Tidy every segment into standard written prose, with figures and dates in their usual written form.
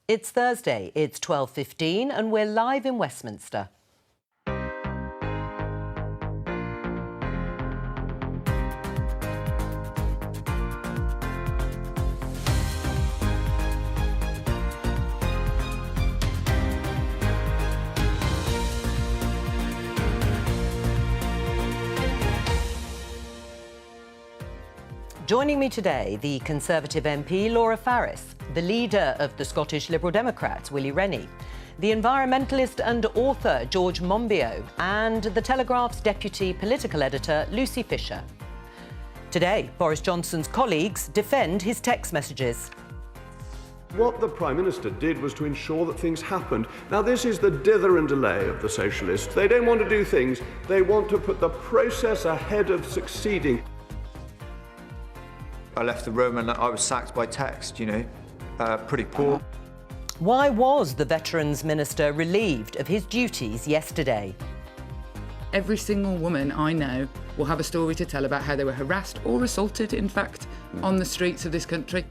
It's Thursday, it's 12:15 and we're live in Westminster. Joining me today, the Conservative MP Laura Farris, the leader of the Scottish Liberal Democrats, Willie Rennie, the environmentalist and author George Monbiot, and the Telegraph's deputy political editor Lucy Fisher. Today, Boris Johnson's colleagues defend his text messages. What the Prime Minister did was to ensure that things happened. Now, this is the dither and delay of the socialists. They don't want to do things, they want to put the process ahead of succeeding. I left the room and I was sacked by text, pretty poor. Why was the Veterans Minister relieved of his duties yesterday? Every single woman I know will have a story to tell about how they were harassed or assaulted, in fact, on the streets of this country.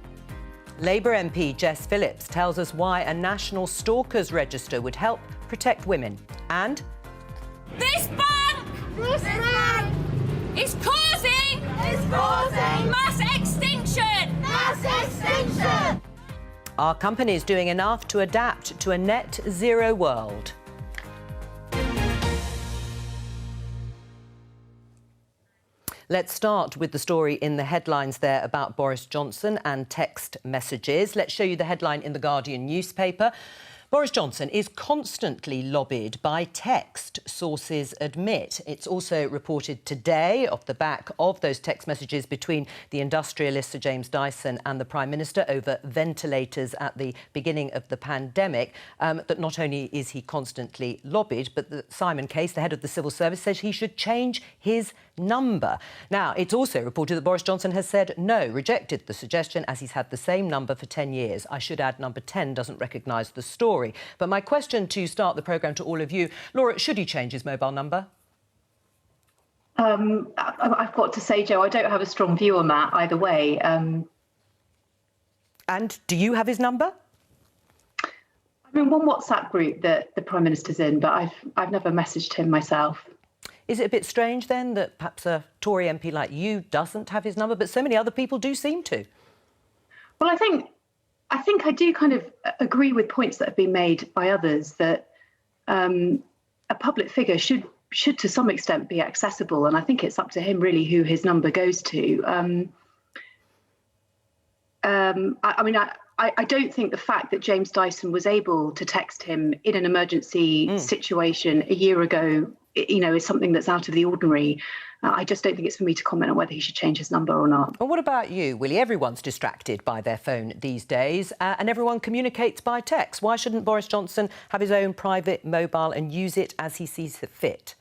Labour MP Jess Phillips tells us why a national stalkers register would help protect women. And This bank is causing mass extinction! Mass extinction! are companies doing enough to adapt to a net zero world? Let's start with the story in the headlines there about Boris Johnson and text messages. Let's show you the headline in the Guardian newspaper. Boris Johnson is constantly lobbied by text, sources admit. It's also reported today, off the back of those text messages between the industrialist Sir James Dyson and the Prime Minister over ventilators at the beginning of the pandemic, that not only is he constantly lobbied, but that Simon Case, the head of the civil service, says he should change his number. Now, it's also reported that Boris Johnson has said no, rejected the suggestion, as he's had the same number for 10 years. I should add, number 10 doesn't recognise the story. But my question to start the programme to all of you, Laura, should he change his mobile number? I've got to say, Jo, I don't have a strong view on that either way. And do you have his number? I'm in one WhatsApp group that the Prime Minister's in, but I've never messaged him myself. Is it a bit strange then that perhaps a Tory MP like you doesn't have his number, but so many other people do seem to? Well, I think I do kind of agree with points that have been made by others that a public figure should to some extent be accessible, and I think it's up to him really who his number goes to. I don't think the fact that James Dyson was able to text him in an emergency situation a year ago, is something that's out of the ordinary. I just don't think it's for me to comment on whether he should change his number or not. Well, what about you, Willie? Everyone's distracted by their phone these days, and everyone communicates by text. Why shouldn't Boris Johnson have his own private mobile and use it as he sees fit?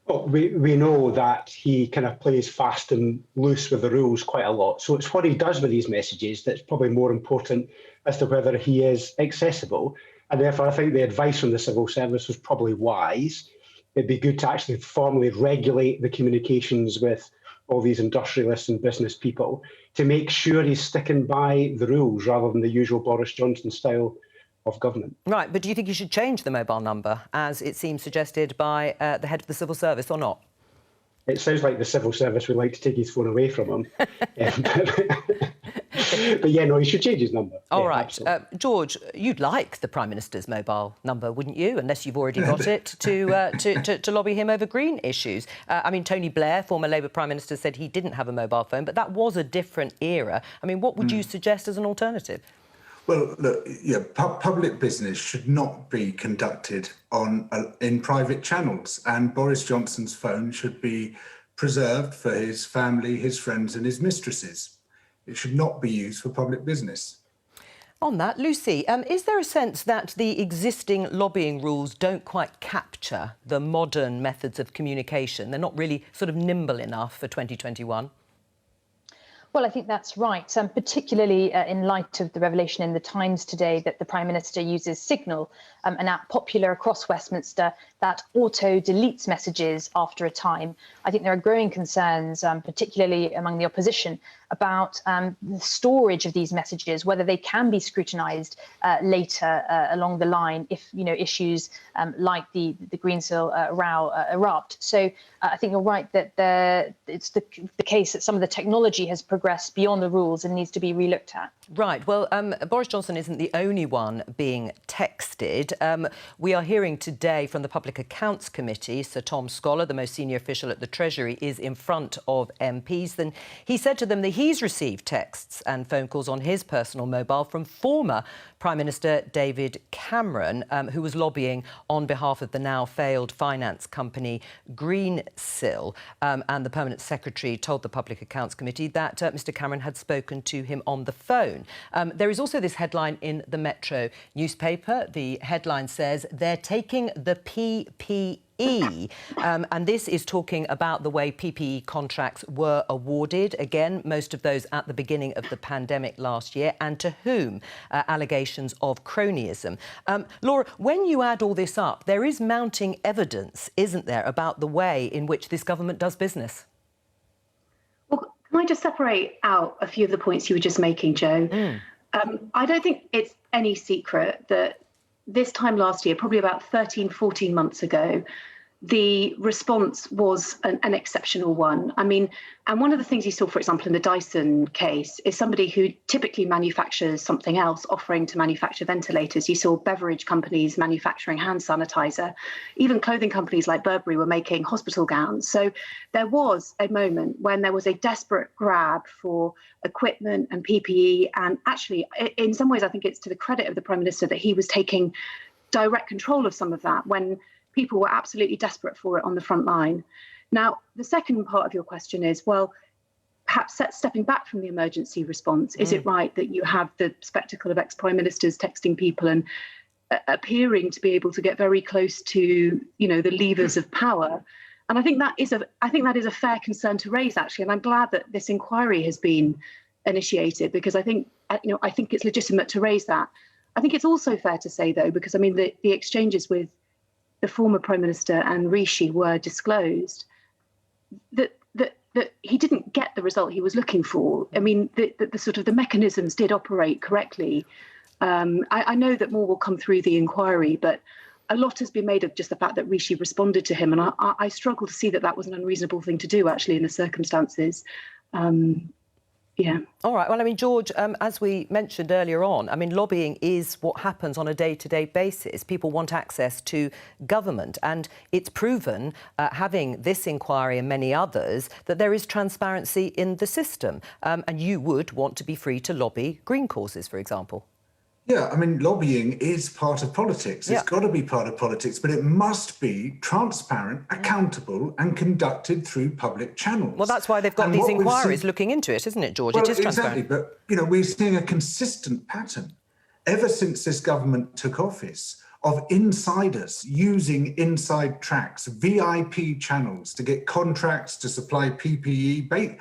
Well, we know that he kind of plays fast and loose with the rules quite a lot. So it's what he does with these messages that's probably more important as to whether he is accessible. And therefore, I think the advice from the civil service was probably wise. It'd be good to actually formally regulate the communications with all these industrialists and business people to make sure he's sticking by the rules rather than the usual Boris Johnson style of government. Right, but do you think he should change the mobile number, as it seems suggested by the head of the civil service, or not? It sounds like the civil service would like to take his phone away from him. But yeah, no, he should change his number. All right. George, you'd like the Prime Minister's mobile number, wouldn't you? Unless you've already got it to lobby him over green issues. Tony Blair, former Labour Prime Minister, said he didn't have a mobile phone, but that was a different era. What would you suggest as an alternative? Well, look, public business should not be conducted in private channels, and Boris Johnson's phone should be preserved for his family, his friends and his mistresses. It should not be used for public business. On that, Lucy, is there a sense that the existing lobbying rules don't quite capture the modern methods of communication? They're not really sort of nimble enough for 2021? Well, I think that's right, particularly in light of the revelation in the Times today that the Prime Minister uses Signal, an app popular across Westminster that auto-deletes messages after a time. I think there are growing concerns, particularly among the opposition, about the storage of these messages, whether they can be scrutinised later along the line if issues like the Greensill row erupt. So I think you're right that it's the case that some of the technology has progressed beyond the rules and needs to be relooked at. Right. Well, Boris Johnson isn't the only one being texted. We are hearing today from the Public Accounts Committee, Sir Tom Scholar, the most senior official at the Treasury, is in front of MPs. Then he said to them that he's received texts and phone calls on his personal mobile from former Prime Minister David Cameron, who was lobbying on behalf of the now failed finance company Greensill. And the Permanent Secretary told the Public Accounts Committee that Mr Cameron had spoken to him on the phone. There is also this headline in the Metro newspaper. The headline says they're taking the PPE. And this is talking about the way PPE contracts were awarded. Again, most of those at the beginning of the pandemic last year, and to whom allegations of cronyism. Laura, when you add all this up, there is mounting evidence, isn't there, about the way in which this government does business? Well, can I just separate out a few of the points you were just making, Joe? I don't think it's any secret that this time last year, probably about 13, 14 months ago, the response was an exceptional one. I mean, and one of the things you saw, for example, in the Dyson case is somebody who typically manufactures something else offering to manufacture ventilators. You saw beverage companies manufacturing hand sanitizer. Even clothing companies like Burberry were making hospital gowns. So there was a moment when there was a desperate grab for equipment and PPE. And actually, in some ways, I think it's to the credit of the Prime Minister that he was taking direct control of some of that when people were absolutely desperate for it on the front line. Now, the second part of your question is, well, perhaps stepping back from the emergency response, is it right that you have the spectacle of ex-prime ministers texting people and appearing to be able to get very close to, the levers of power? And I think that is a fair concern to raise, actually. And I'm glad that this inquiry has been initiated, because I think it's legitimate to raise that. I think it's also fair to say, though, because the exchanges with the former Prime Minister and Rishi were disclosed, that he didn't get the result he was looking for. I mean, the sort of the mechanisms did operate correctly. I know that more will come through the inquiry, but a lot has been made of just the fact that Rishi responded to him. And I struggle to see that was an unreasonable thing to do, actually, in the circumstances. Yeah. All right. Well, I mean, George, as we mentioned earlier on, I mean, lobbying is what happens on a day-to-day basis. People want access to government, and it's proven, having this inquiry and many others, that there is transparency in the system. And you would want to be free to lobby green causes, for example. Yeah, I mean, lobbying is part of politics. It's got to be part of politics, but it must be transparent, accountable and conducted through public channels. Well, that's why they've got these inquiries looking into it, isn't it, George? Well, it is transparent. Exactly, but, we're seeing a consistent pattern ever since this government took office of insiders using inside tracks, VIP channels to get contracts to supply PPE,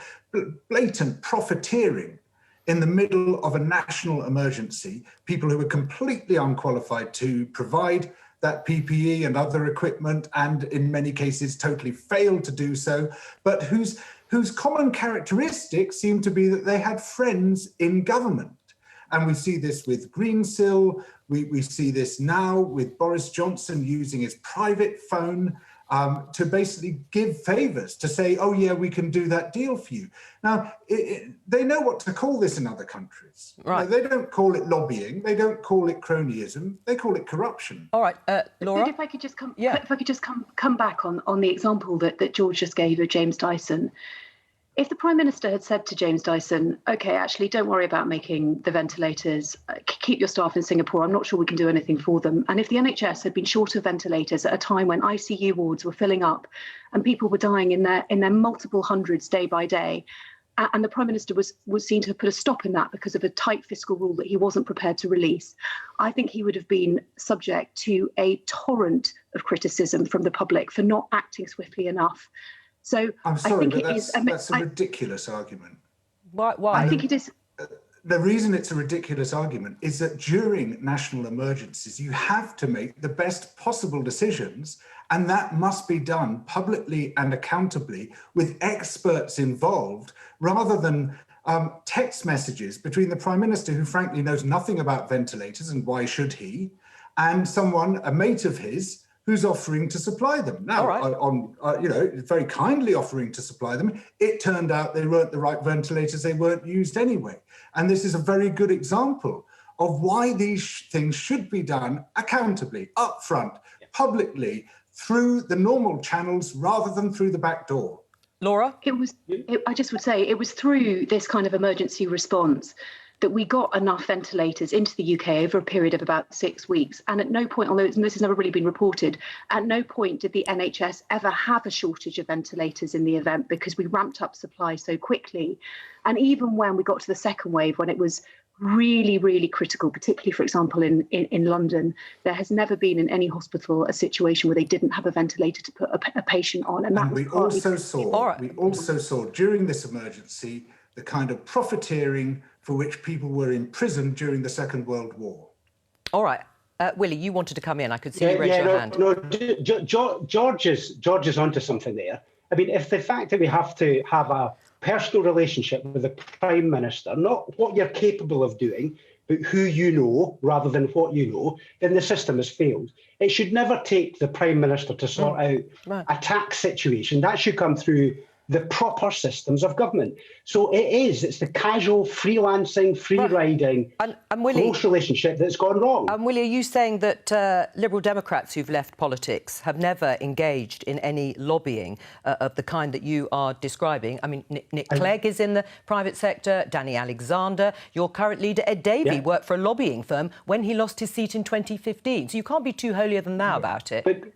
blatant profiteering in the middle of a national emergency, people who are completely unqualified to provide that PPE and other equipment, and in many cases totally failed to do so, but whose common characteristics seem to be that they had friends in government. And we see this with Greensill, we see this now with Boris Johnson using his private phone to basically give favours, to say, oh, yeah, we can do that deal for you. Now, they know what to call this in other countries. Right. They don't call it lobbying. They don't call it cronyism. They call it corruption. All right, Laura? If I could just come back on the example that George just gave of James Dyson. If the Prime Minister had said to James Dyson, OK, actually, don't worry about making the ventilators, keep your staff in Singapore, I'm not sure we can do anything for them. And if the NHS had been short of ventilators at a time when ICU wards were filling up and people were dying in their multiple hundreds day by day, and the Prime Minister was seen to have put a stop in that because of a tight fiscal rule that he wasn't prepared to release, I think he would have been subject to a torrent of criticism from the public for not acting swiftly enough. So I'm sorry, I think but that's a ridiculous argument. Why? I think it is. The reason it's a ridiculous argument is that during national emergencies, you have to make the best possible decisions, and that must be done publicly and accountably with experts involved, rather than text messages between the Prime Minister, who frankly knows nothing about ventilators, and why should he, and someone, a mate of his, who's offering to supply them. Now, very kindly offering to supply them. It turned out they weren't the right ventilators, they weren't used anyway. And this is a very good example of why these things should be done accountably, upfront, publicly, through the normal channels rather than through the back door. Laura? I just would say it was through this kind of emergency response that we got enough ventilators into the UK over a period of about 6 weeks. And at no point, although this has never really been reported, at no point did the NHS ever have a shortage of ventilators in the event, because we ramped up supply so quickly. And even when we got to the second wave, when it was really, really critical, particularly, for example, in London, there has never been in any hospital a situation where they didn't have a ventilator to put a patient on. And we also saw during this emergency the kind of profiteering for which people were imprisoned during the Second World War. All right. Willie, you wanted to come in. I could see you raise your hand. No, George is onto something there. I mean, if the fact that we have to have a personal relationship with the Prime Minister, not what you're capable of doing, but who you know rather than what you know, then the system has failed. It should never take the Prime Minister to sort out a tax situation. That should come through the proper systems of government. So it's the casual, freelancing, free-riding, close relationship that's gone wrong. And Willie, are you saying that Liberal Democrats who've left politics have never engaged in any lobbying of the kind that you are describing? I mean, Nick Clegg is in the private sector, Danny Alexander, your current leader, Ed Davey, worked for a lobbying firm when he lost his seat in 2015. So you can't be too holier than thou about it.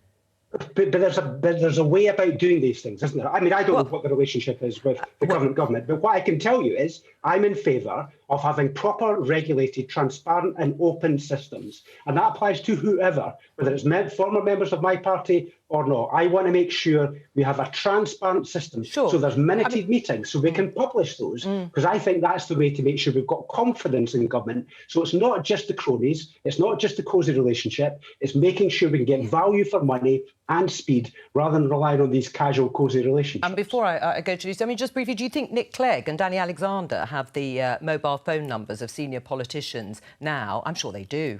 But there's a way about doing these things, isn't there? I mean, I don't know what the relationship is with the current government, but what I can tell you is I'm in favour of having proper, regulated, transparent and open systems. And that applies to whoever, whether it's former members of my party or not. I want to make sure we have a transparent system. So there's minuted meetings so we can publish those, because I think that's the way to make sure we've got confidence in government. So it's not just the cronies, it's not just the cosy relationship, it's making sure we can get value for money and speed rather than relying on these casual, cosy relationships. And before I go to Lucy, I mean, just briefly, do you think Nick Clegg and Danny Alexander have the mobile phone numbers of senior politicians now? I'm sure they do.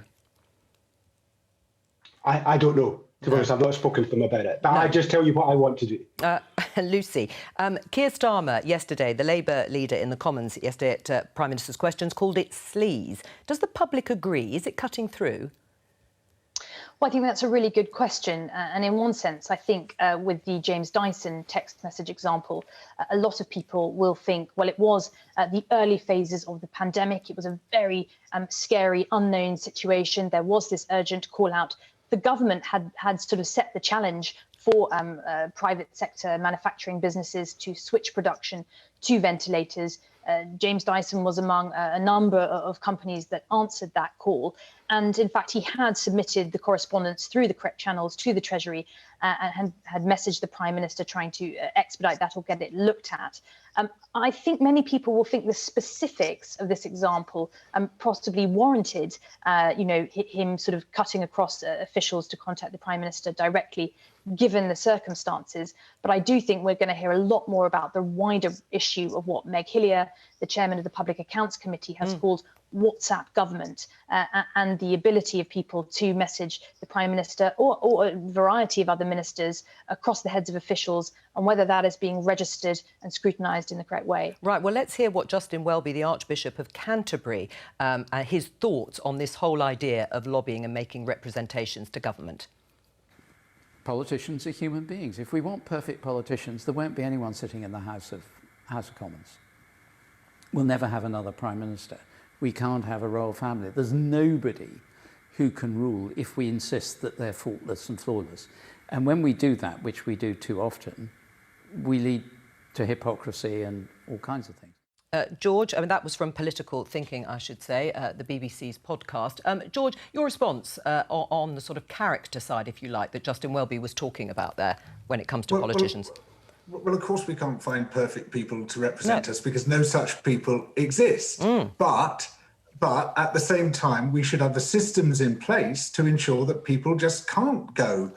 I don't know. To be honest, I've not spoken to them about it. But I just tell you what I want to do. Lucy, Keir Starmer yesterday, the Labour leader in the Commons yesterday at Prime Minister's Questions, called it sleaze. Does the public agree? Is it cutting through? Well, I think that's a really good question. And in one sense, I think with the James Dyson text message example, a lot of people will think, well, it was the early phases of the pandemic. It was a very scary, unknown situation. There was this urgent call out. The government had sort of set the challenge for private sector manufacturing businesses to switch production to ventilators. James Dyson was among a number of companies that answered that call. And in fact, he had submitted the correspondence through the correct channels to the Treasury and had messaged the Prime Minister trying to expedite that or get it looked at. I think many people will think the specifics of this example possibly warranted, him sort of cutting across officials to contact the Prime Minister directly, given the circumstances. But I do think we're going to hear a lot more about the wider issue of what Meg Hillier, the chairman of the Public Accounts Committee, has called WhatsApp government, and the ability of people to message the Prime Minister or a variety of other ministers across the heads of officials, and whether that is being registered and scrutinised in the correct way. Right, well, let's hear what Justin Welby, the Archbishop of Canterbury, his thoughts on this whole idea of lobbying and making representations to government. Politicians are human beings. If we want perfect politicians, there won't be anyone sitting in the House of Commons. We'll never have another Prime Minister. We can't have a royal family. There's nobody who can rule if we insist that they're faultless and flawless. And when we do that, which we do too often, we lead to hypocrisy and all kinds of things. George, I mean, that was from Political Thinking, I should say, the BBC's podcast. George, your response on the sort of character side, if you like, that Justin Welby was talking about there when it comes to politicians. Well, of course, we can't find perfect people to represent us because no such people exist. But at the same time, we should have the systems in place to ensure that people just can't go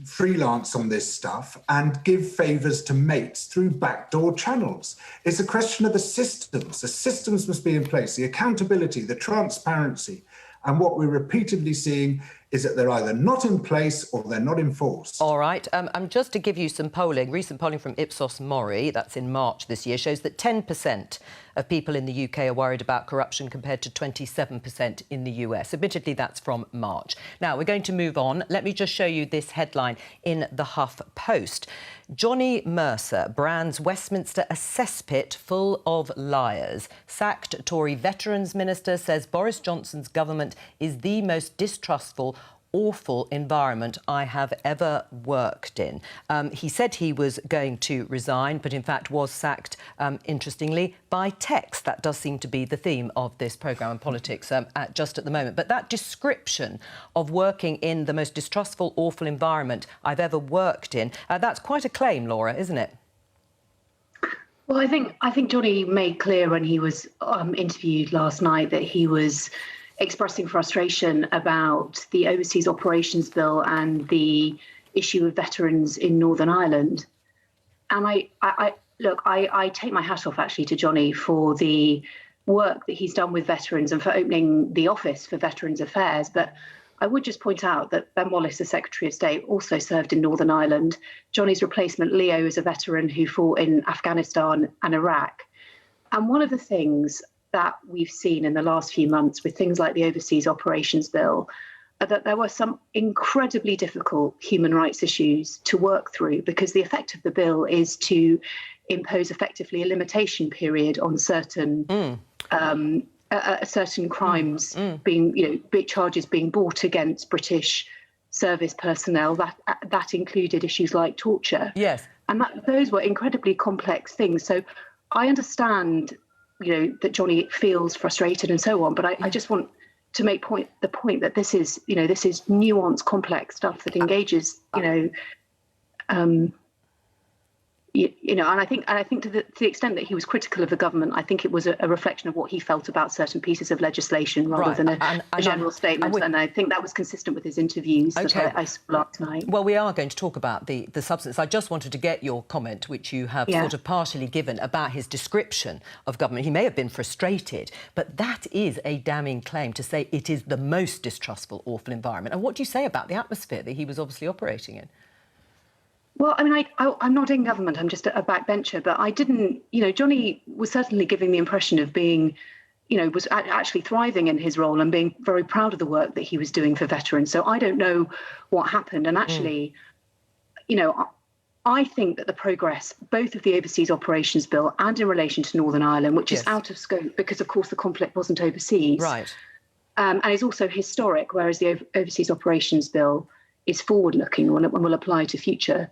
freelance on this stuff and give favours to mates through backdoor channels. It's a question of the systems. The systems must be in place, the accountability, the transparency. And what we're repeatedly seeing is that they're either not in place or they're not enforced. All right. Just to give you some polling, recent polling from Ipsos Mori, that's in March this year, shows that 10% of people in the UK are worried about corruption compared to 27% in the US. Admittedly, that's from March. Now, we're going to move on. Let me just show you this headline in the Huff Post. Johnny Mercer brands Westminster a cesspit full of liars. Sacked Tory Veterans Minister says Boris Johnson's government is the most distrustful, awful environment I have ever worked in. He said he was going to resign, but in fact was sacked, interestingly, by text. That does seem to be the theme of this programme and politics just at the moment. But that description of working in the most distrustful, awful environment I've ever worked in, that's quite a claim, Laura, isn't it? Well, I think Johnny made clear when he was interviewed last night that he was expressing frustration about the Overseas Operations Bill and the issue of veterans in Northern Ireland. And I take my hat off actually to Johnny for the work that he's done with veterans and for opening the Office for Veterans Affairs. But I would just point out that Ben Wallace, the Secretary of State, also served in Northern Ireland. Johnny's replacement, Leo, is a veteran who fought in Afghanistan and Iraq. And one of the things that we've seen in the last few months with things like the Overseas Operations Bill, that there were some incredibly difficult human rights issues to work through, because the effect of the bill is to impose effectively a limitation period on certain certain crimes being, big charges being brought against British service personnel. That included issues like torture. Yes. And those were incredibly complex things. So I understand that Johnny feels frustrated and so on, but I just want to make the point that this is nuanced, complex stuff that engages, and I think to the extent that he was critical of the government, I think it was a reflection of what he felt about certain pieces of legislation rather than a general statement. And I think that was consistent with his interviews that I saw last night. Well, we are going to talk about the substance. I just wanted to get your comment, which you have sort of partially given, about his description of government. He may have been frustrated, but that is a damning claim to say it is the most distrustful, awful environment. And what do you say about the atmosphere that he was obviously operating in? Well, I mean, I'm not in government, I'm just a backbencher, but I didn't, Johnny was certainly giving the impression of being, was actually thriving in his role and being very proud of the work that he was doing for veterans. So I don't know what happened. And actually, I think that the progress, both of the Overseas Operations Bill and in relation to Northern Ireland, which is out of scope because, of course, the conflict wasn't overseas. Right. And is also historic, whereas the Overseas Operations Bill is forward-looking and will apply to future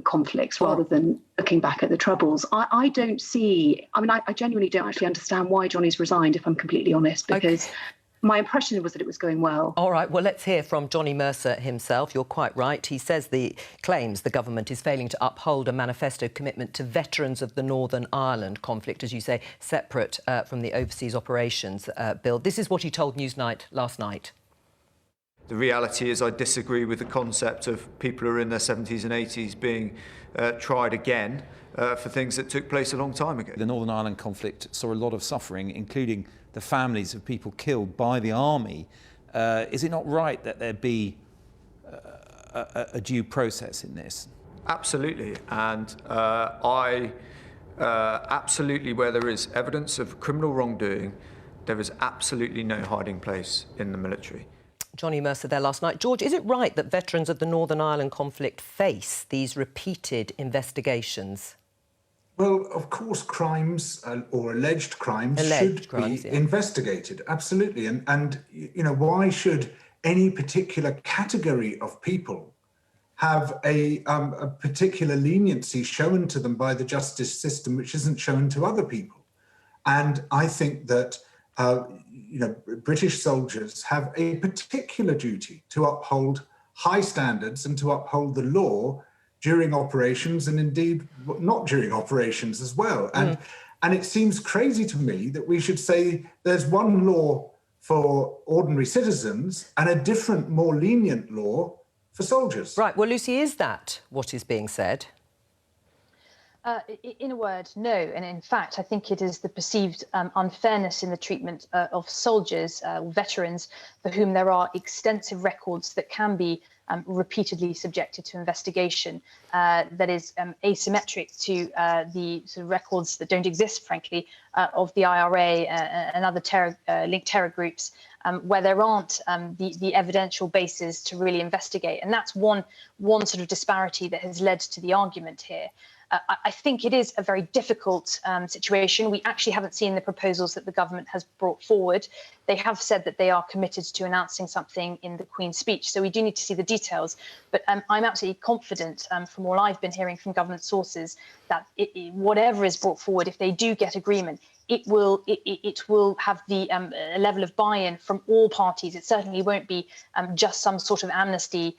conflicts rather than looking back at the Troubles. I don't see, I genuinely don't actually understand why Johnny's resigned, if I'm completely honest, because my impression was that it was going well. All right, well, let's hear from Johnny Mercer himself. You're quite right. He says claims the government is failing to uphold a manifesto commitment to veterans of the Northern Ireland conflict, as you say, separate from the Overseas Operations Bill. This is what he told Newsnight last night. The reality is I disagree with the concept of people who are in their 70s and 80s being tried again for things that took place a long time ago. The Northern Ireland conflict saw a lot of suffering, including the families of people killed by the army. Is it not right that there be a due process in this? Absolutely. And absolutely, where there is evidence of criminal wrongdoing, there is absolutely no hiding place in the military. Johnny Mercer there last night. George, is it right that veterans of the Northern Ireland conflict face these repeated investigations? Well, of course, crimes or alleged crimes should be investigated. Absolutely. And why should any particular category of people have a particular leniency shown to them by the justice system which isn't shown to other people? And I think that British soldiers have a particular duty to uphold high standards and to uphold the law during operations, and indeed not during operations as well. And it seems crazy to me that we should say there's one law for ordinary citizens and a different, more lenient law for soldiers. Right. Well, Lucy, is that what is being said? In a word, no. And in fact, I think it is the perceived unfairness in the treatment of soldiers, veterans, for whom there are extensive records that can be repeatedly subjected to investigation, that is asymmetric to the sort of records that don't exist, frankly, of the IRA and other linked terror groups, where there aren't the evidential basis to really investigate. And that's one sort of disparity that has led to the argument here. I think it is a very difficult situation. We actually haven't seen the proposals that the government has brought forward. They have said that they are committed to announcing something in the Queen's speech, so we do need to see the details. But I'm absolutely confident, from all I've been hearing from government sources, that whatever is brought forward, if they do get agreement, it will have the level of buy-in from all parties. It certainly won't be just some sort of amnesty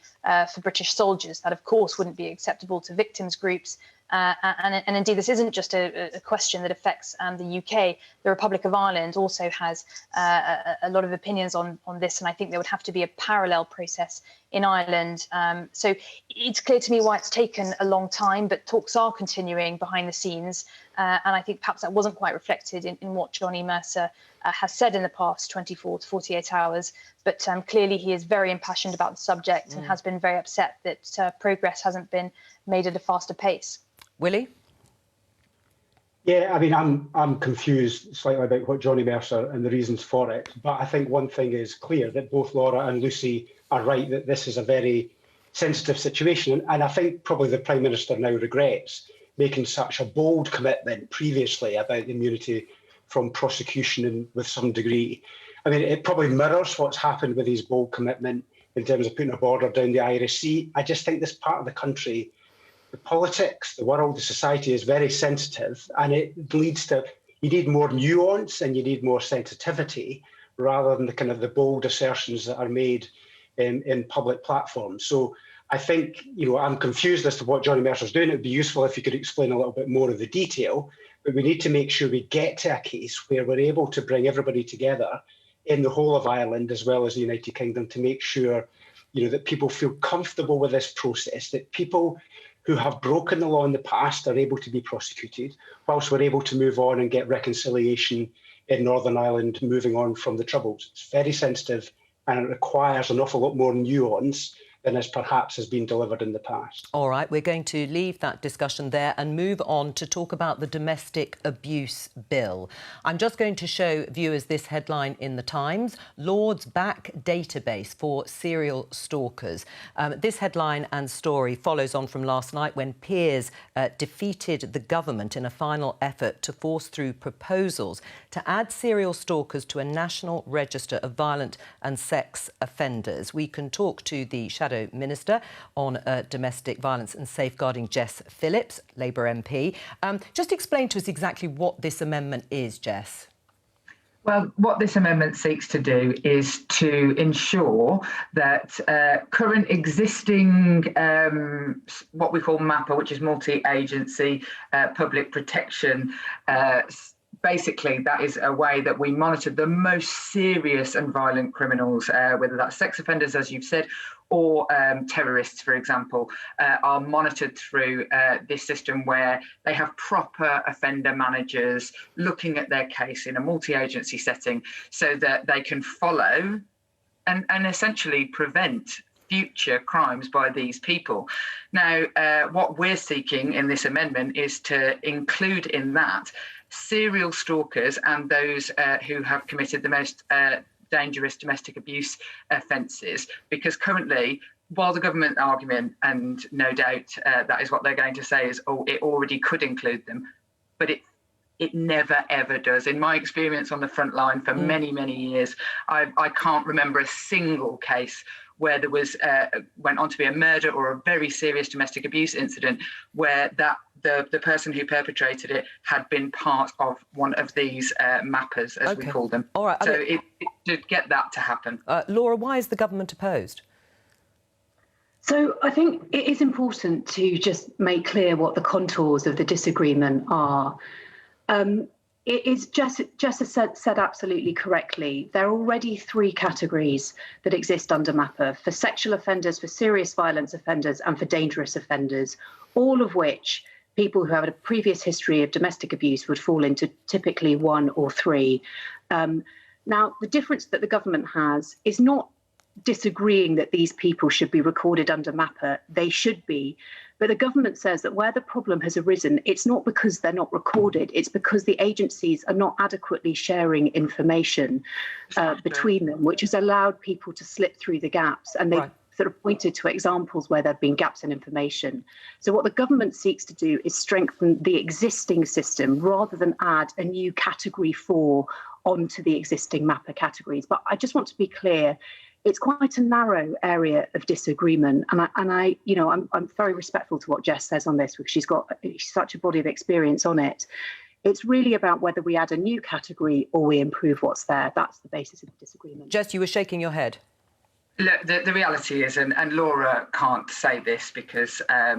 for British soldiers. That, of course, wouldn't be acceptable to victims groups. And indeed, this isn't just a question that affects the UK. The Republic of Ireland also has a lot of opinions on this, and I think there would have to be a parallel process in Ireland. So it's clear to me why it's taken a long time, but talks are continuing behind the scenes. And I think perhaps that wasn't quite reflected in what Johnny Mercer has said in the past 24 to 48 hours. But clearly he is very impassioned about the subject and has been very upset that progress hasn't been made at a faster pace. Willie? Yeah, I mean, I'm confused slightly about what Johnny Mercer and the reasons for it. But I think one thing is clear, that both Laura and Lucy are right, that this is a very sensitive situation. And I think probably the Prime Minister now regrets making such a bold commitment previously about immunity from prosecution and with some degree. I mean, it probably mirrors what's happened with his bold commitment in terms of putting a border down the Irish Sea. I just think this part of the country, the politics, the world, the society is very sensitive, and it leads to, you need more nuance and you need more sensitivity rather than the kind of the bold assertions that are made in public platforms. So I think, I'm confused as to what Johnny Mercer's doing. It would be useful if you could explain a little bit more of the detail, but we need to make sure we get to a case where we're able to bring everybody together in the whole of Ireland as well as the United Kingdom to make sure, that people feel comfortable with this process, that people who have broken the law in the past are able to be prosecuted, whilst we're able to move on and get reconciliation in Northern Ireland, moving on from the Troubles. It's very sensitive and it requires an awful lot more nuance than perhaps has been delivered in the past. All right, we're going to leave that discussion there and move on to talk about the Domestic Abuse Bill. I'm just going to show viewers this headline in the Times: Lords back database for serial stalkers. This headline and story follows on from last night when peers defeated the government in a final effort to force through proposals to add serial stalkers to a national register of violent and sex offenders. We can talk to the Shadow Minister on domestic violence and safeguarding, Jess Phillips, Labour MP. Just explain to us exactly what this amendment is, Jess. Well, what this amendment seeks to do is to ensure that current existing, what we call MAPA, which is multi-agency public protection, basically, that is a way that we monitor the most serious and violent criminals, whether that's sex offenders, as you've said, or terrorists, for example, are monitored through this system where they have proper offender managers looking at their case in a multi-agency setting so that they can follow and essentially prevent future crimes by these people. Now, what we're seeking in this amendment is to include in that serial stalkers and those who have committed the most dangerous domestic abuse offences, because currently, while the government argument, and no doubt that is what they're going to say, is, oh, it already could include them, but it never, ever does. In my experience on the front line for many, many years, I can't remember a single case where there was went on to be a murder or a very serious domestic abuse incident where the person who perpetrated it had been part of one of these MAPAs, as we call them. All right. So it should get that to happen. Laura, why is the government opposed? So I think it is important to just make clear what the contours of the disagreement are. It is just said absolutely correctly. There are already 3 categories that exist under MAPA: for sexual offenders, for serious violence offenders, and for dangerous offenders, all of which people who have a previous history of domestic abuse would fall into typically 1 or 3. Now, the difference that the government has is not disagreeing that these people should be recorded under MAPA. They should be. But the government says that where the problem has arisen, it's not because they're not recorded, it's because the agencies are not adequately sharing information between them, which has allowed people to slip through the gaps. And they've sort of pointed to examples where there have been gaps in information. So what the government seeks to do is strengthen the existing system rather than add a new category 4 onto the existing MAPA categories. But I just want to be clear, it's quite a narrow area of disagreement, and I'm very respectful to what Jess says on this because she's got such a body of experience on it. It's really about whether we add a new category or we improve what's there. That's the basis of the disagreement. Jess, you were shaking your head. Look, the reality is, and Laura can't say this because, I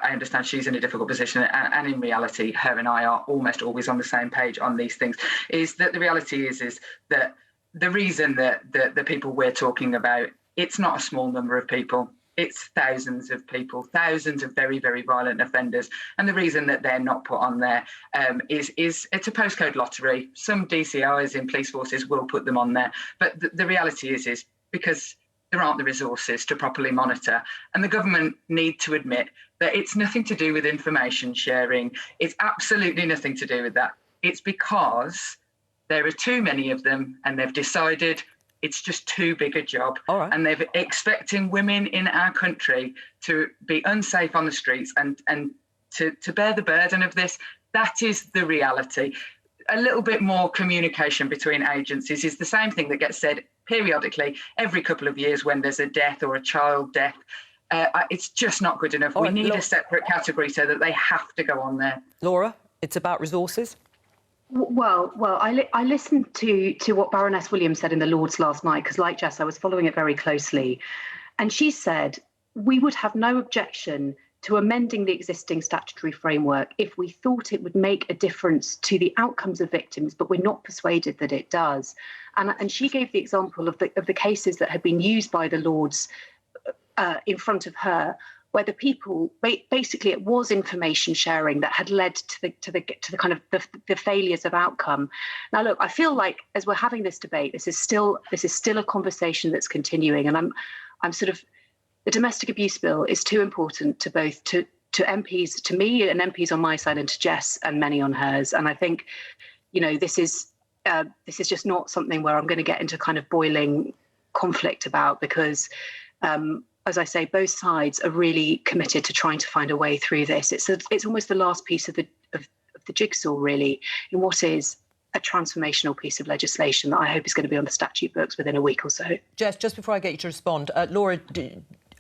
understand she's in a difficult position, and in reality, her and I are almost always on the same page on these things, is that the reality is that the reason that the people we're talking about, it's not a small number of people. It's thousands of people, thousands of very, very violent offenders. And the reason that they're not put on there is it's a postcode lottery. Some DCIs in police forces will put them on there. But the reality is because there aren't the resources to properly monitor. And the government need to admit that it's nothing to do with information sharing. It's absolutely nothing to do with that. It's because there are too many of them, and they've decided it's just too big a job. And they're expecting women in our country to be unsafe on the streets and to bear the burden of this. That is the reality. A little bit more communication between agencies is the same thing that gets said periodically every couple of years when there's a death or a child death. It's just not good enough. We need a separate category so that they have to go on there. Laura, it's about resources? Well, I listened to what Baroness Williams said in the Lords last night, because like Jess, I was following it very closely. And she said, we would have no objection to amending the existing statutory framework if we thought it would make a difference to the outcomes of victims, but we're not persuaded that it does. And she gave the example of the cases that had been used by the Lords in front of her, where the people basically it was information sharing that had led to the kind of the failures of outcome. Now, look, I feel like as we're having this debate, this is still a conversation that's continuing, and I'm sort of, the domestic abuse bill is too important to both to MPs, to me and MPs on my side, and to Jess and many on hers. And I think, this is just not something where I'm going to get into kind of boiling conflict about, because as I say, both sides are really committed to trying to find a way through this. It's almost the last piece of the jigsaw, really, in what is a transformational piece of legislation that I hope is going to be on the statute books within a week or so. Jess, just before I get you to respond, Laura,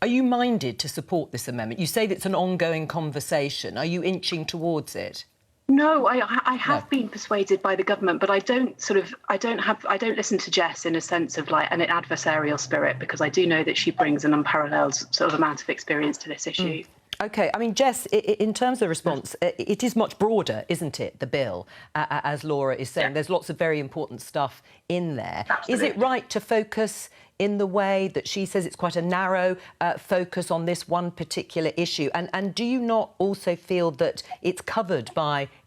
are you minded to support this amendment? You say that it's an ongoing conversation. Are you inching towards it? No, I have been persuaded by the government, but I don't listen to Jess in a sense of like an adversarial spirit, because I do know that she brings an unparalleled sort of amount of experience to this issue. OK, I mean, Jess, in terms of the response, it is much broader, isn't it, the bill, as Laura is saying? Yeah. There's lots of very important stuff in there. Absolutely. Is it right to focus in the way that she says it's quite a narrow focus on this one particular issue? And do you not also feel that it's covered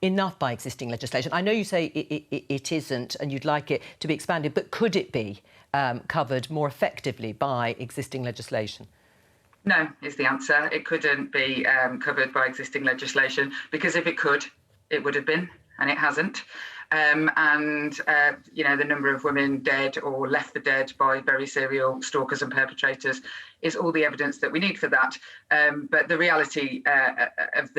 enough by existing legislation? I know you say it isn't and you'd like it to be expanded, but could it be covered more effectively by existing legislation? No, is the answer. It couldn't be covered by existing legislation, because if it could, it would have been, and it hasn't. The number of women dead or left for dead by very serial stalkers and perpetrators is all the evidence that we need for that. But the reality of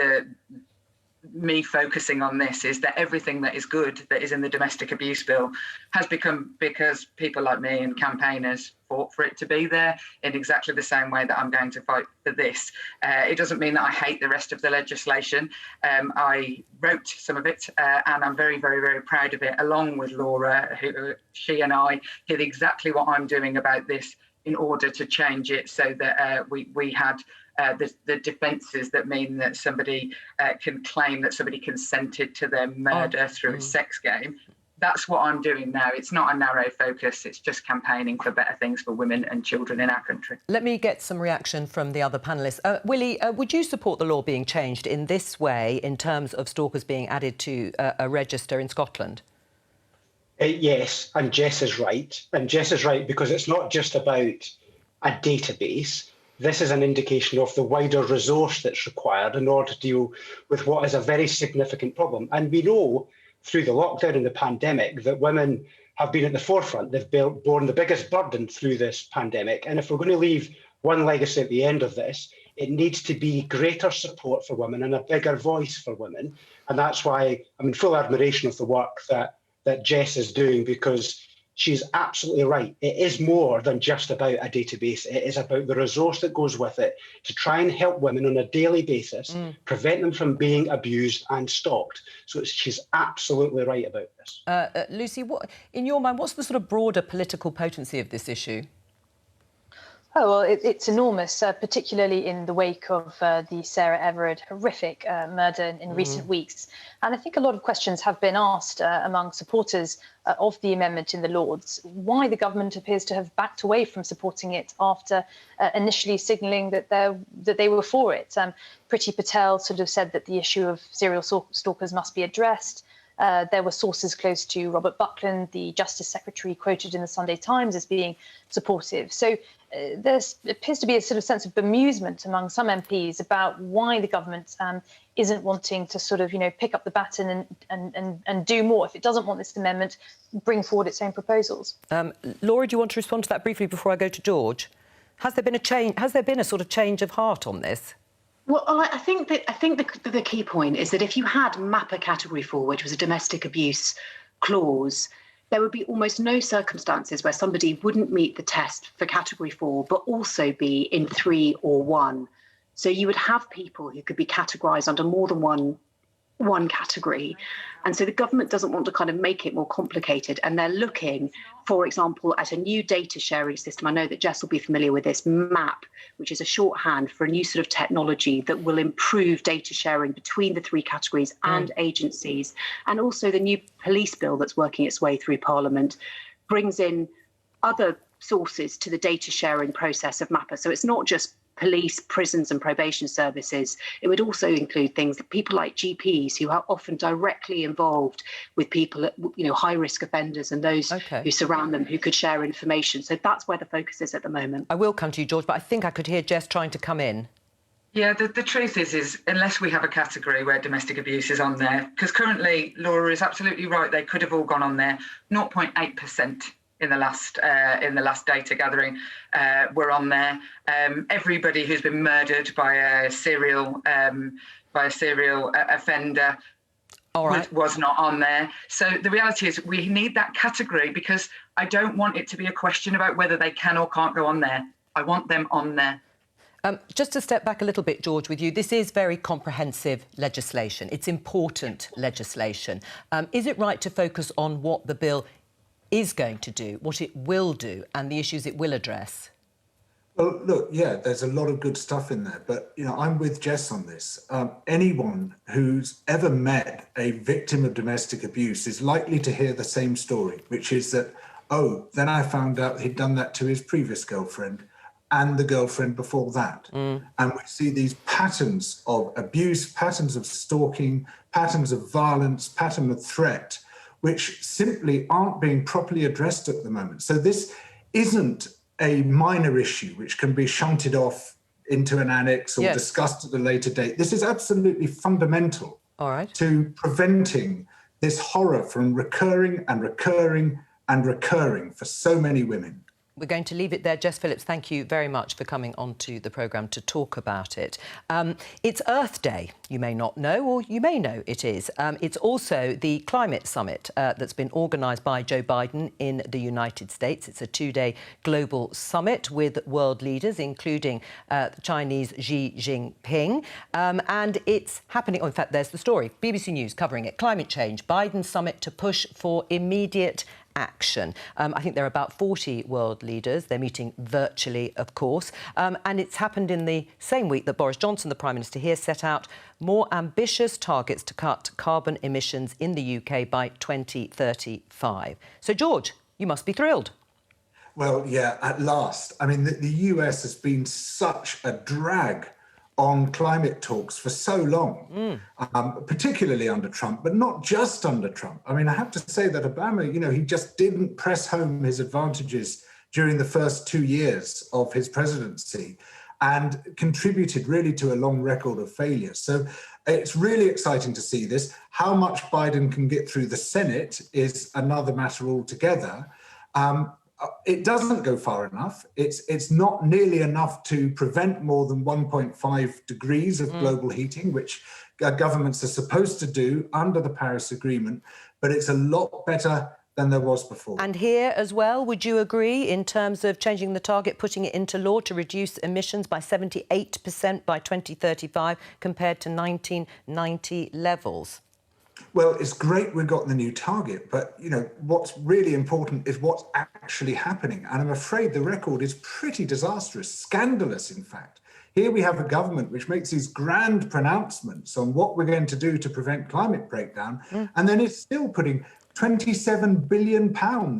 me focusing on this is that everything that is good that is in the domestic abuse bill has become because people like me and campaigners fought for it to be there, in exactly the same way that I'm going to fight for this. It doesn't mean that I hate the rest of the legislation. I wrote some of it and I'm very, very, very proud of it, along with Laura, who she and I did exactly what I'm doing about this in order to change it so that we had the defences that mean that somebody can claim that somebody consented to their murder through a sex game. That's what I'm doing now. It's not a narrow focus. It's just campaigning for better things for women and children in our country. Let me get some reaction from the other panellists. Willie, would you support the law being changed in this way in terms of stalkers being added to a register in Scotland? Yes, and Jess is right. And Jess is right because it's not just about a database. This is an indication of the wider resource that's required in order to deal with what is a very significant problem. And we know through the lockdown and the pandemic that women have been at the forefront. They've borne the biggest burden through this pandemic. And if we're going to leave one legacy at the end of this, it needs to be greater support for women and a bigger voice for women. And that's why I'm in full admiration of the work that Jess is doing, because she's absolutely right. It is more than just about a database. It is about the resource that goes with it to try and help women on a daily basis, prevent them from being abused and stalked. So she's absolutely right about this. Lucy, in your mind, what's the sort of broader political potency of this issue? Oh, well, it's enormous, particularly in the wake of the Sarah Everard horrific murder in recent weeks. And I think a lot of questions have been asked among supporters of the amendment in the Lords, why the government appears to have backed away from supporting it after initially signalling that they were for it. Priti Patel sort of said that the issue of serial stalkers must be addressed. There were sources close to Robert Buckland, the Justice Secretary, quoted in the Sunday Times as being supportive. So there appears to be a sort of sense of bemusement among some MPs about why the government isn't wanting to sort of, pick up the baton and do more. If it doesn't want this amendment, bring forward its own proposals. Laura, do you want to respond to that briefly before I go to George? Has there been a change? Has there been a sort of change of heart on this? Well, I think the key point is that if you had MAPA Category 4, which was a domestic abuse clause, there would be almost no circumstances where somebody wouldn't meet the test for Category 4, but also be in 3 or 1. So you would have people who could be categorised under more than one category. And so the government doesn't want to kind of make it more complicated. And they're looking, for example, at a new data sharing system. I know that Jess will be familiar with this, MAP, which is a shorthand for a new sort of technology that will improve data sharing between the 3 categories and agencies. And also the new police bill that's working its way through Parliament brings in other sources to the data sharing process of MAPA. So it's not just police, prisons and probation services. It would also include things that people like GPs who are often directly involved with people, high risk offenders and those who surround them who could share information. So that's where the focus is at the moment. I will come to you, George, but I think I could hear Jess trying to come in. Yeah, the truth is unless we have a category where domestic abuse is on there, because currently Laura is absolutely right, they could have all gone on there, 0.8%. In the last data gathering, were on there. Everybody who's been murdered by a serial offender was not on there. So the reality is we need that category because I don't want it to be a question about whether they can or can't go on there. I want them on there. Just to step back a little bit, George, with you, this is very comprehensive legislation. It's important legislation. Is it right to focus on what the bill is going to do, what it will do, and the issues it will address? Well, look, yeah, there's a lot of good stuff in there, but, I'm with Jess on this. Anyone who's ever met a victim of domestic abuse is likely to hear the same story, which is that, then I found out he'd done that to his previous girlfriend and the girlfriend before that. And we see these patterns of abuse, patterns of stalking, patterns of violence, pattern of threat, which simply aren't being properly addressed at the moment. So this isn't a minor issue which can be shunted off into an annex or discussed at a later date. This is absolutely fundamental to preventing this horror from recurring and recurring and recurring for so many women. We're going to leave it there. Jess Phillips, thank you very much for coming onto the programme to talk about it. It's Earth Day, you may not know, or you may know it is. It's also the climate summit that's been organised by Joe Biden in the United States. It's a 2-day global summit with world leaders, including Chinese Xi Jinping. And it's happening... in fact, there's the story. BBC News covering it. Climate change, Biden summit to push for immediate action. I think there are about 40 world leaders. They're meeting virtually, of course. And it's happened in the same week that Boris Johnson, the Prime Minister here, set out more ambitious targets to cut carbon emissions in the UK by 2035. So, George, you must be thrilled. Well, yeah, at last. I mean, the US has been such a drag on climate talks for so long, particularly under Trump, but not just under Trump. I mean, I have to say that Obama, you know, he just didn't press home his advantages during the first 2 years of his presidency and contributed really to a long record of failure. So it's really exciting to see this. How much Biden can get through the Senate is another matter altogether. It doesn't go far enough. It's not nearly enough to prevent more than 1.5 degrees of global heating, which governments are supposed to do under the Paris Agreement, but it's a lot better than there was before. And here as well, would you agree in terms of changing the target, putting it into law to reduce emissions by 78% by 2035 compared to 1990 levels? Well, it's great we've got the new target, but, you know, what's really important is what's actually happening. And I'm afraid the record is pretty disastrous, scandalous, in fact. Here we have a government which makes these grand pronouncements on what we're going to do to prevent climate breakdown, and then it's still putting £27 billion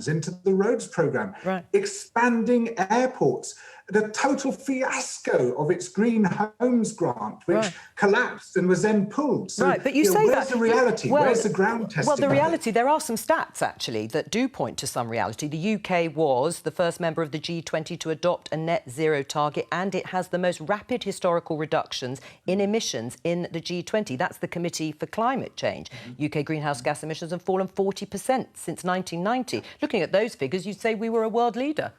into the roads programme, expanding airports, the total fiasco of its Green Homes grant, which collapsed and was then pulled. So, but you say where's the reality? Well, where's the ground testing? Well, the reality, there are some stats, actually, that do point to some reality. The UK was the first member of the G20 to adopt a net zero target, and it has the most rapid historical reductions in emissions in the G20. That's the Committee for Climate Change. UK greenhouse gas emissions have fallen 40% since 1990. Looking at those figures, you'd say we were a world leader.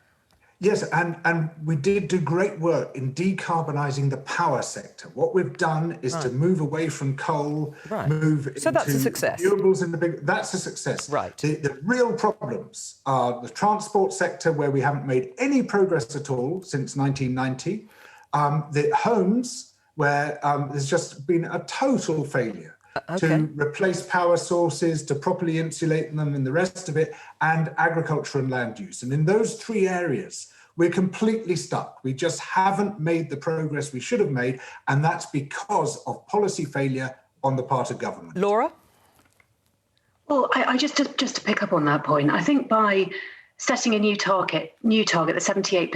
Yes, and we did do great work in decarbonising the power sector. What we've done is to move away from coal, move into that's a success. Renewables in the big. That's a success. Right. The real problems are the transport sector, where we haven't made any progress at all since 1990. The homes, where there's just been a total failure. To replace power sources, to properly insulate them and the rest of it, and agriculture and land use. And in those three areas, we're completely stuck. We just haven't made the progress we should have made, and that's because of policy failure on the part of government. Laura? Well, I just to pick up on that point, I think by setting a new target, the 78%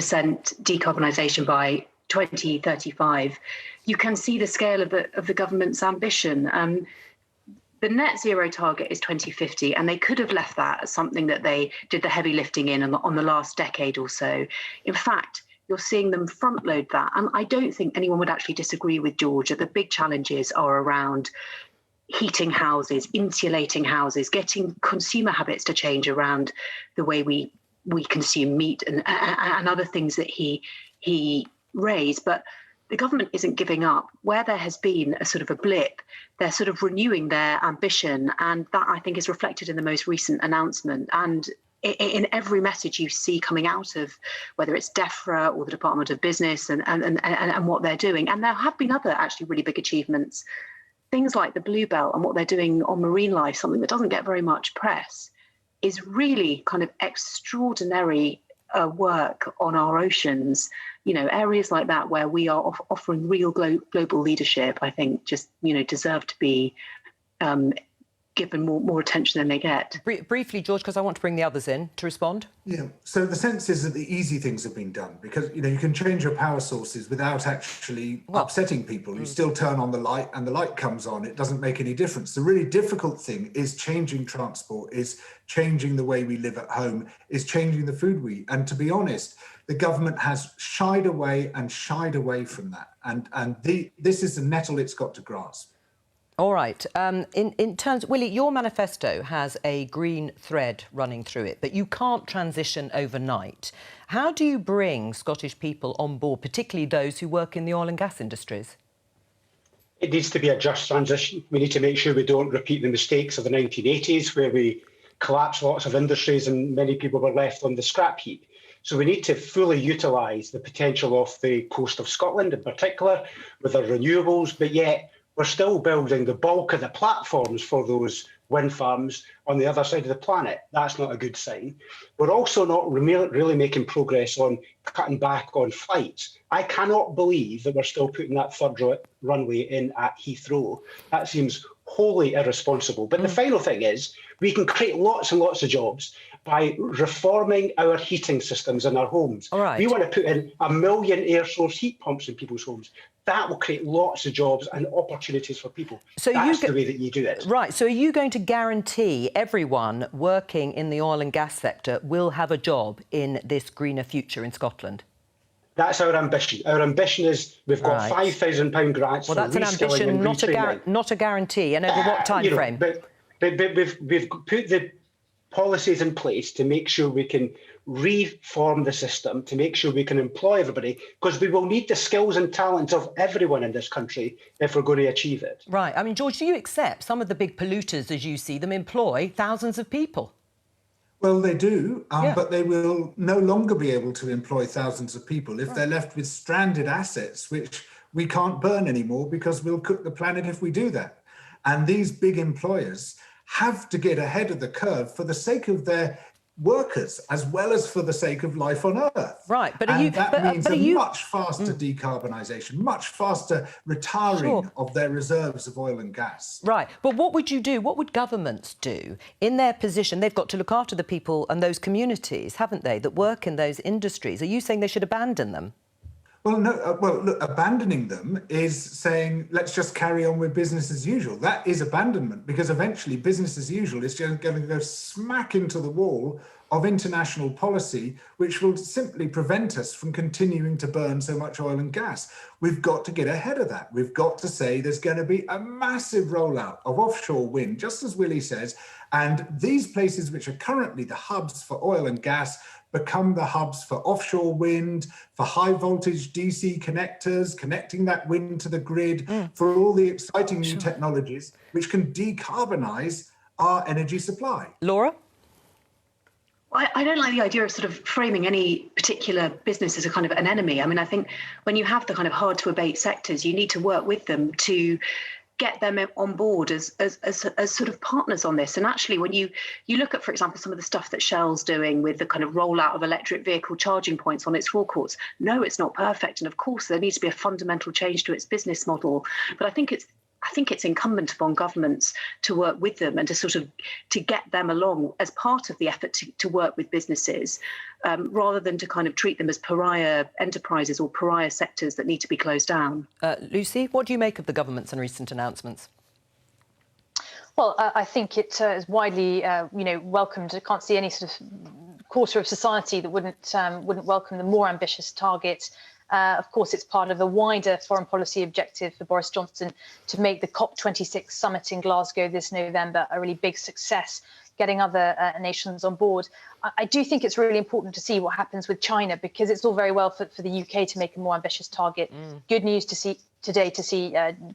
decarbonisation by 2035, you can see the scale of the government's ambition. The net zero target is 2050, and they could have left that as something that they did the heavy lifting in on the last decade or so. In fact, you're seeing them front load that. And I don't think anyone would actually disagree with George that the big challenges are around heating houses, insulating houses, getting consumer habits to change around the way we consume meat and other things that he raised. But the government isn't giving up. Where there has been a sort of a blip, they're sort of renewing their ambition. And that, I think, is reflected in the most recent announcement. And in every message you see coming out of, whether it's DEFRA or the Department of Business and what they're doing. And there have been other actually really big achievements, things like the Blue Belt and what they're doing on marine life, something that doesn't get very much press, is really kind of extraordinary work on our oceans. You know, areas like that where we are offering real global leadership, I think just, you know, deserve to be given more attention than they get. Briefly, George, because I want to bring the others in to respond. Yeah, so the sense is that the easy things have been done because, you know, you can change your power sources without actually upsetting people. You still turn on the light and the light comes on. It doesn't make any difference. The really difficult thing is changing transport, is changing the way we live at home, is changing the food we eat. And to be honest, the government has shied away from that. And this is the nettle it's got to grasp. All right. In terms, Willie, your manifesto has a green thread running through it, but you can't transition overnight. How do you bring Scottish people on board, particularly those who work in the oil and gas industries? It needs to be a just transition. We need to make sure we don't repeat the mistakes of the 1980s, where we collapsed lots of industries and many people were left on the scrap heap. So we need to fully utilise the potential of the coast of Scotland in particular with our renewables, but yet we're still building the bulk of the platforms for those wind farms on the other side of the planet. That's not a good sign. We're also not really making progress on cutting back on flights. I cannot believe that we're still putting that third runway in at Heathrow. That seems wholly irresponsible. But the final thing is, we can create lots and lots of jobs by reforming our heating systems in our homes. All right. We want to put in 1 million air source heat pumps in people's homes. That will create lots of jobs and opportunities for people. So that's the way that you do it. Right. So are you going to guarantee everyone working in the oil and gas sector will have a job in this greener future in Scotland? That's our ambition. Our ambition is we've got £5,000 grants for reskilling and retraining. Well, that's an ambition, not a guarantee. And over what time frame? But we've put the policies in place to make sure we can reform the system, to make sure we can employ everybody, because we will need the skills and talents of everyone in this country if we're going to achieve it. Right. I mean, George, do you accept some of the big polluters, as you see them, employ thousands of people? Well, they do, but they will no longer be able to employ thousands of people if they're left with stranded assets, which we can't burn anymore because we'll cook the planet if we do that. And these big employers have to get ahead of the curve for the sake of their workers as well as for the sake of life on Earth. Right, but that means much faster decarbonisation, much faster retiring of their reserves of oil and gas. Right, but what would you do? What would governments do in their position? They've got to look after the people and those communities, haven't they, that work in those industries. Are you saying they should abandon them? Well, no. Well, look, abandoning them is saying, let's just carry on with business as usual. That is abandonment, because eventually business as usual is just going to go smack into the wall of international policy, which will simply prevent us from continuing to burn so much oil and gas. We've got to get ahead of that. We've got to say there's going to be a massive rollout of offshore wind, just as Willie says, and these places which are currently the hubs for oil and gas become the hubs for offshore wind, for high voltage DC connectors, connecting that wind to the grid, for all the exciting new technologies which can decarbonise our energy supply. Laura? I don't like the idea of sort of framing any particular business as a kind of an enemy. I mean, I think when you have the kind of hard to abate sectors, you need to work with them to get them on board as sort of partners on this. And actually, when you look at, for example, some of the stuff that Shell's doing with the kind of rollout of electric vehicle charging points on its forecourts, no, it's not perfect. And of course, there needs to be a fundamental change to its business model. But I think it's incumbent upon governments to work with them and to get them along as part of the effort to work with businesses, rather than to kind of treat them as pariah enterprises or pariah sectors that need to be closed down. Lucy, what do you make of the government's and recent announcements? Well, I think it is widely, welcomed. I can't see any sort of quarter of society that wouldn't welcome the more ambitious target. Of course, it's part of a wider foreign policy objective for Boris Johnson to make the COP26 summit in Glasgow this November a really big success, getting other nations on board. I do think it's really important to see what happens with China, because it's all very well for the UK to make a more ambitious target. Good news to see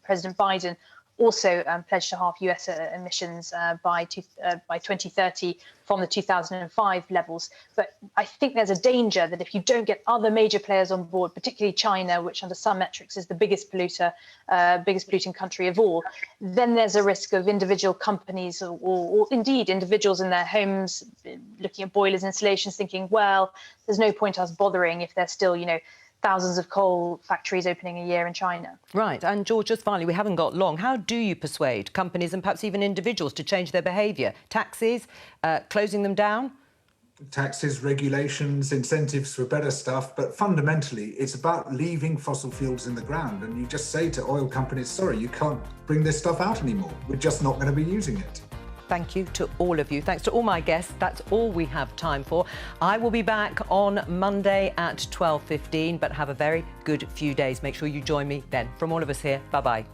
President Biden also pledged to halve US emissions by 2030 from the 2005 levels. But I think there's a danger that if you don't get other major players on board, particularly China, which under some metrics is the biggest polluting country of all, then there's a risk of individual companies or indeed individuals in their homes looking at boilers, installations, thinking, well, there's no point us bothering if there's still, thousands of coal factories opening a year in China. Right. And George, just finally, we haven't got long. How do you persuade companies and perhaps even individuals to change their behaviour? Taxes, closing them down? Taxes, regulations, incentives for better stuff. But fundamentally, it's about leaving fossil fuels in the ground. And you just say to oil companies, sorry, you can't bring this stuff out anymore. We're just not going to be using it. Thank you to all of you. Thanks to all my guests. That's all we have time for. I will be back on Monday at 12:15, but have a very good few days. Make sure you join me then. From all of us here, bye-bye.